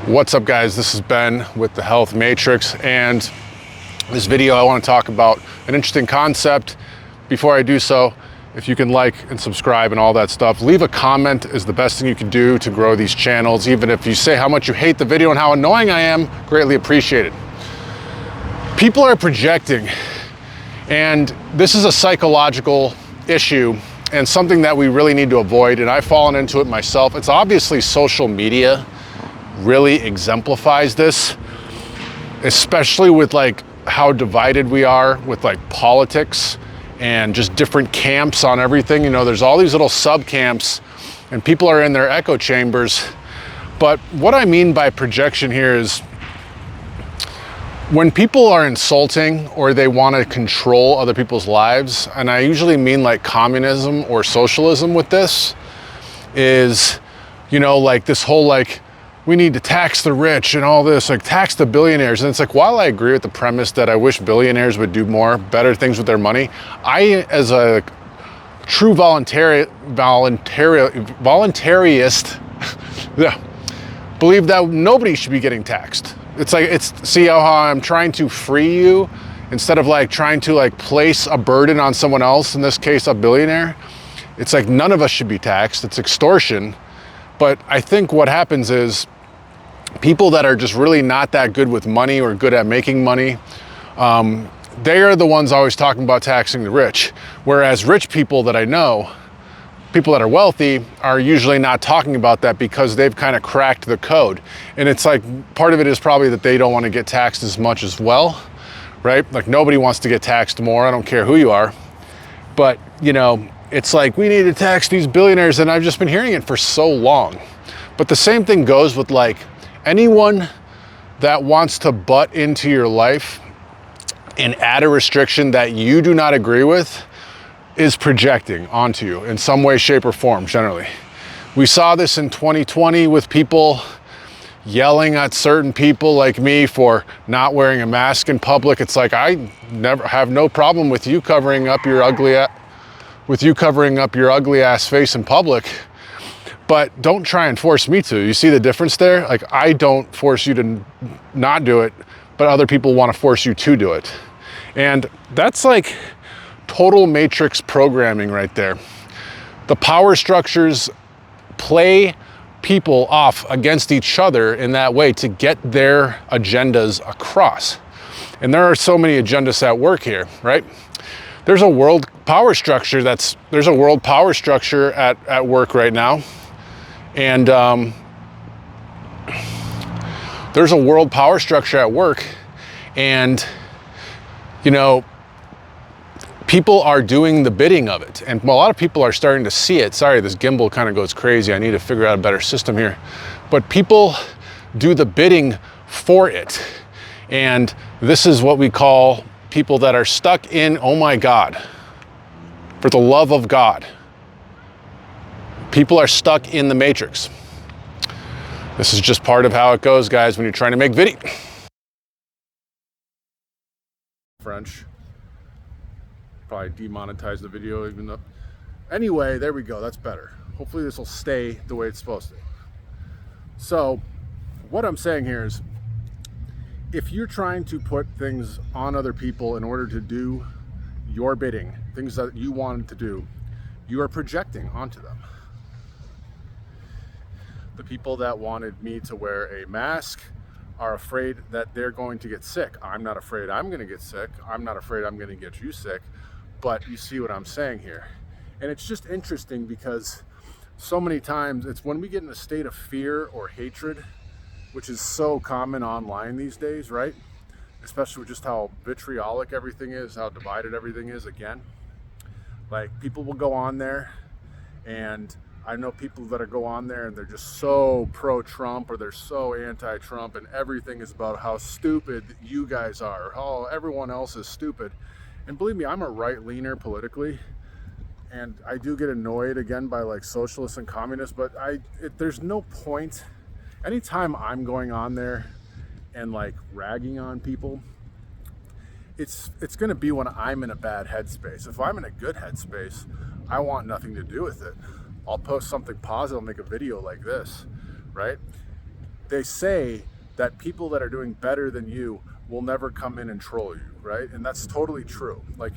What's up, guys? This is Ben with the Health Matrix, and this video I want to talk about an interesting concept. Before I do so, if you can like and subscribe and all that stuff, leave a comment is the best thing you can do to grow these channels. Even if you say how much you hate the video and how annoying I am, greatly appreciated. People are projecting, and this is a psychological issue and something that we really need to avoid, and I've fallen into it myself. It's obviously social media really exemplifies this, especially with like how divided we are with like politics and just different camps on everything. You know, there's all these little sub camps and people are in their echo chambers. But what I mean by projection here is when people are insulting or they want to control other people's lives, and I usually mean like communism or socialism with this, is, you know, like this whole like, we need to tax the rich and all this, like tax the billionaires. And it's like, while I agree with the premise that I wish billionaires would do better things with their money, I, as a true voluntarist, believe that nobody should be getting taxed. It's like, see how I'm trying to free you instead of like trying to like place a burden on someone else, in this case, a billionaire. It's like none of us should be taxed. It's extortion. But I think what happens is people that are just really not that good with money or good at making money, they are the ones always talking about taxing the rich. Whereas rich people that I know, people that are wealthy, are usually not talking about that because they've kind of cracked the code. And it's like, part of it is probably that they don't want to get taxed as much as well, right? Like nobody wants to get taxed more. I don't care who you are. But, you know, it's like, we need to tax these billionaires, and I've just been hearing it for so long. But the same thing goes with like anyone that wants to butt into your life and add a restriction that you do not agree with is projecting onto you in some way, shape, or form, generally. We saw this in 2020 with people yelling at certain people like me for not wearing a mask in public. It's like, I never have no problem with you covering up your ugly ass face in public, but don't try and force me to. You see the difference there? Like, I don't force you to not do it, but other people want to force you to do it. And that's like total matrix programming right there. The power structures play people off against each other in that way to get their agendas across. And there are so many agendas at work here, right? There's a world power structure at work right now. And there's a world power structure at work, and, you know, people are doing the bidding of it. And a lot of people are starting to see it. Sorry, this gimbal kind of goes crazy. I need to figure out a better system here. But people do the bidding for it. And this is what we call people that are stuck in, oh my God, for the love of God. People are stuck in the matrix. This is just part of how it goes, guys, when you're trying to make video. French. Probably demonetize the video even though. Anyway, there we go. That's better. Hopefully this will stay the way it's supposed to. So what I'm saying here is, if you're trying to put things on other people in order to do your bidding, things that you wanted to do, you are projecting onto them. The people that wanted me to wear a mask are afraid that they're going to get sick. I'm not afraid I'm going to get sick. I'm not afraid I'm going to get you sick. But you see what I'm saying here. And it's just interesting because so many times it's when we get in a state of fear or hatred, which is so common online these days, right? Especially with just how vitriolic everything is, how divided everything is again. Like, people will go on there, and I know people that go on there and they're just so pro-Trump or they're so anti-Trump, and everything is about how stupid you guys are, or how everyone else is stupid. And believe me, I'm a right-leaner politically, and I do get annoyed again by like socialists and communists, but there's no point. Anytime I'm going on there and like ragging on people, it's going to be when I'm in a bad headspace. If I'm in a good headspace, I want nothing to do with it. I'll post something positive, I'll make a video like this, right? they say that people that are doing better than you will never come in and troll you, right? And that's totally true. Like,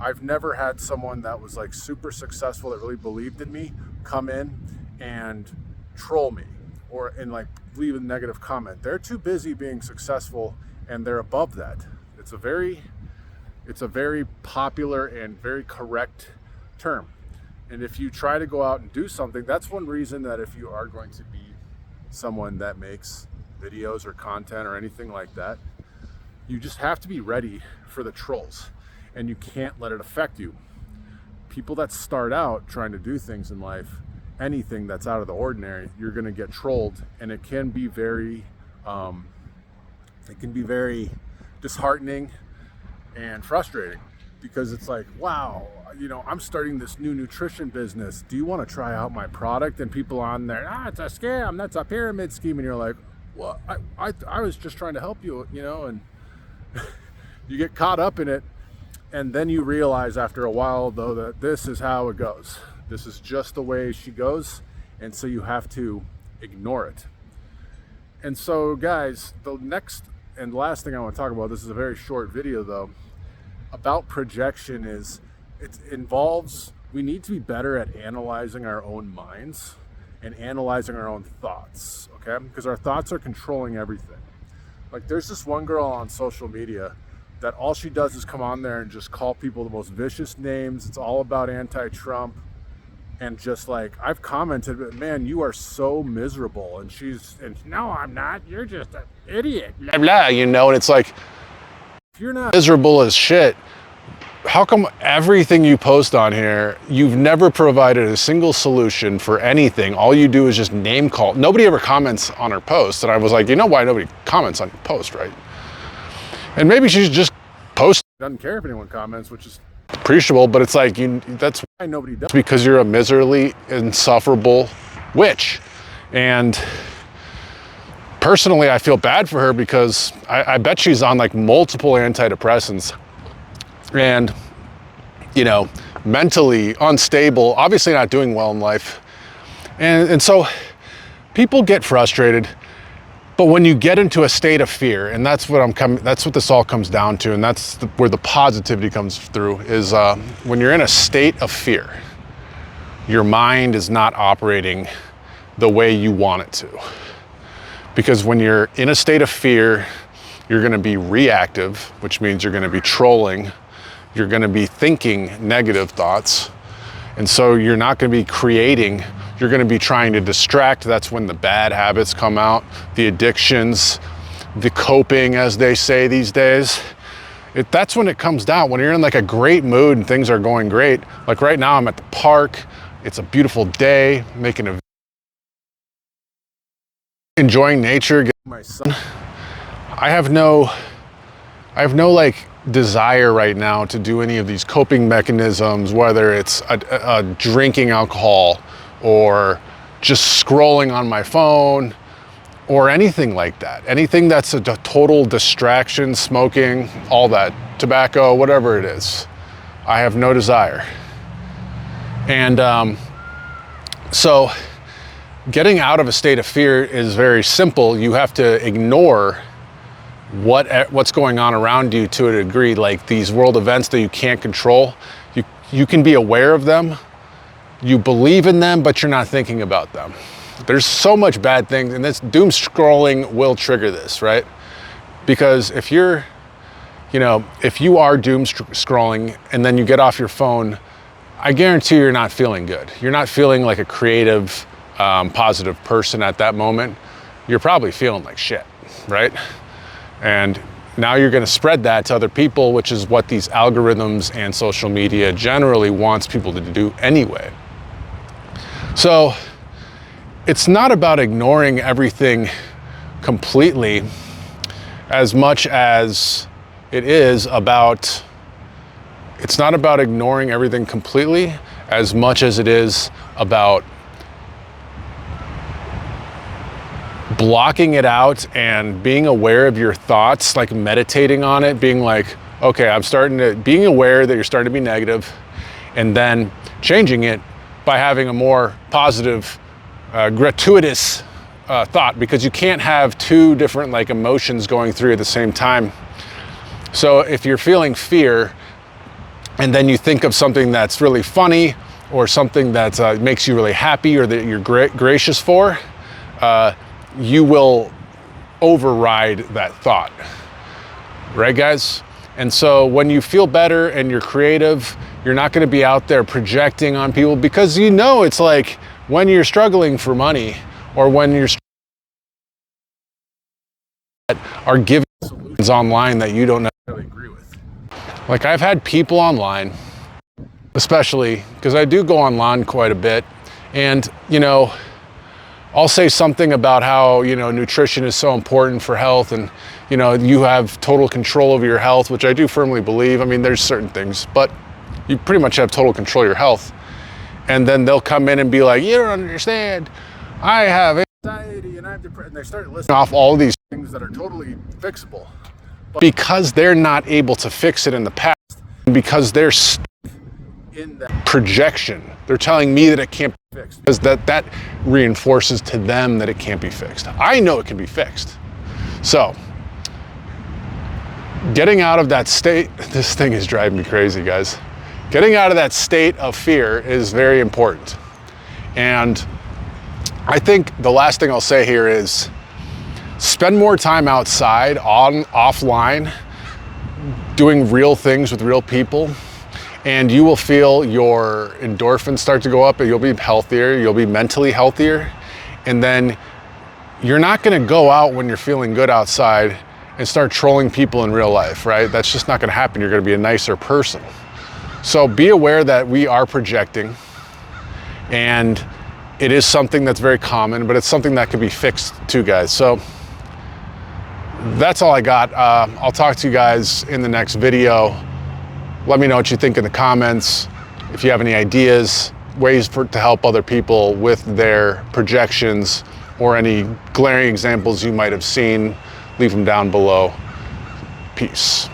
I've never had someone that was like super successful that really believed in me come in and troll me or and like leave a negative comment. They're too busy being successful and they're above that. It's a very popular and very correct term. And if you try to go out and do something, that's one reason that if you are going to be someone that makes videos or content or anything like that, you just have to be ready for the trolls. And you can't let it affect you. People that start out trying to do things in life, anything that's out of the ordinary, you're going to get trolled, and it can be very disheartening and frustrating, because it's like, wow, I'm starting this new nutrition business. Do you want to try out my product? And people on there, it's a scam, that's a pyramid scheme, and you're like, well, I was just trying to help you, and you get caught up in it. And then you realize after a while, though, that this is how it goes. This is just the way she goes. And so you have to ignore it. And so, guys, the next and last thing I want to talk about, this is a very short video, though, about projection is it involves, we need to be better at analyzing our own minds and analyzing our own thoughts, okay? Because our thoughts are controlling everything. Like, there's this one girl on social media that all she does is come on there and just call people the most vicious names. It's all about anti-Trump. And just like, I've commented, but man, you are so miserable. And no, I'm not. You're just an idiot. Blah, blah, and it's like, if you're not miserable as shit, how come everything you post on here, you've never provided a single solution for anything? All you do is just name call. Nobody ever comments on her post. And I was like, you know why nobody comments on your post, right? And maybe she's just posting, doesn't care if anyone comments, which is appreciable, but it's like, that's why nobody does. Because you're a miserably insufferable witch. And personally, I feel bad for her because I bet she's on like multiple antidepressants and, mentally unstable, obviously not doing well in life. And so people get frustrated. But when you get into a state of fear, and that's what this all comes down to, and that's where the positivity comes through, is when you're in a state of fear, your mind is not operating the way you want it to. Because when you're in a state of fear, you're going to be reactive, which means you're going to be trolling, you're going to be thinking negative thoughts, and so you're not going to be creating. You're going to be trying to distract. That's when the bad habits come out, the addictions, the coping, as they say these days. That's when it comes down. When you're in like a great mood and things are going great. Like right now, I'm at the park. It's a beautiful day, enjoying nature, getting my sun. I have no like desire right now to do any of these coping mechanisms, whether it's a drinking alcohol, or just scrolling on my phone, or anything like that. Anything that's a total distraction, smoking, all that, tobacco, whatever it is. I have no desire. And so getting out of a state of fear is very simple. You have to ignore what's going on around you to a degree, like these world events that you can't control. You can be aware of them. You believe in them, but you're not thinking about them. There's so much bad things, and this doom scrolling will trigger this, right? Because if you are doom scrolling and then you get off your phone, I guarantee you're not feeling good. You're not feeling like a creative, positive person at that moment. You're probably feeling like shit, right? And now you're going to spread that to other people, which is what these algorithms and social media generally wants people to do anyway. So it's not about ignoring everything completely as much as it's not about ignoring everything completely as much as it is about blocking it out and being aware of your thoughts, like meditating on it, being like, okay, being aware that you're starting to be negative, and then changing it by having a more positive, gratuitous thought, because you can't have two different like emotions going through at the same time. So if you're feeling fear and then you think of something that's really funny or something that makes you really happy or that you're gracious for, you will override that thought, right guys? And so when you feel better and you're creative, you're not going to be out there projecting on people, because you know, it's like when you're struggling for money or when you're are giving solutions online that you don't necessarily agree with. Like I've had people online, especially because I do go online quite a bit, and you know, I'll say something about how, you know, nutrition is so important for health, and you know, you have total control over your health, which I do firmly believe. I mean, there's certain things, but you pretty much have total control of your health. And then they'll come in and be like, you don't understand, I have anxiety and I have depression. And they start listing off all these things that are totally fixable. But because they're not able to fix it in the past, and because they're stuck in that projection, they're telling me that it can't be fixed, because that reinforces to them that it can't be fixed. I know it can be fixed. So getting out of that state, this thing is driving me crazy, guys. Getting out of that state of fear is very important. And I think the last thing I'll say here is spend more time outside, offline, doing real things with real people, and you will feel your endorphins start to go up, and you'll be healthier, you'll be mentally healthier. And then you're not gonna go out when you're feeling good outside and start trolling people in real life, right? That's just not gonna happen. You're gonna be a nicer person. So be aware that we are projecting, and it is something that's very common, but it's something that can be fixed too, guys. So that's all I got. I'll talk to you guys in the next video. Let me know what you think in the comments. If you have any ideas, ways to help other people with their projections, or any glaring examples you might have seen, leave them down below. Peace.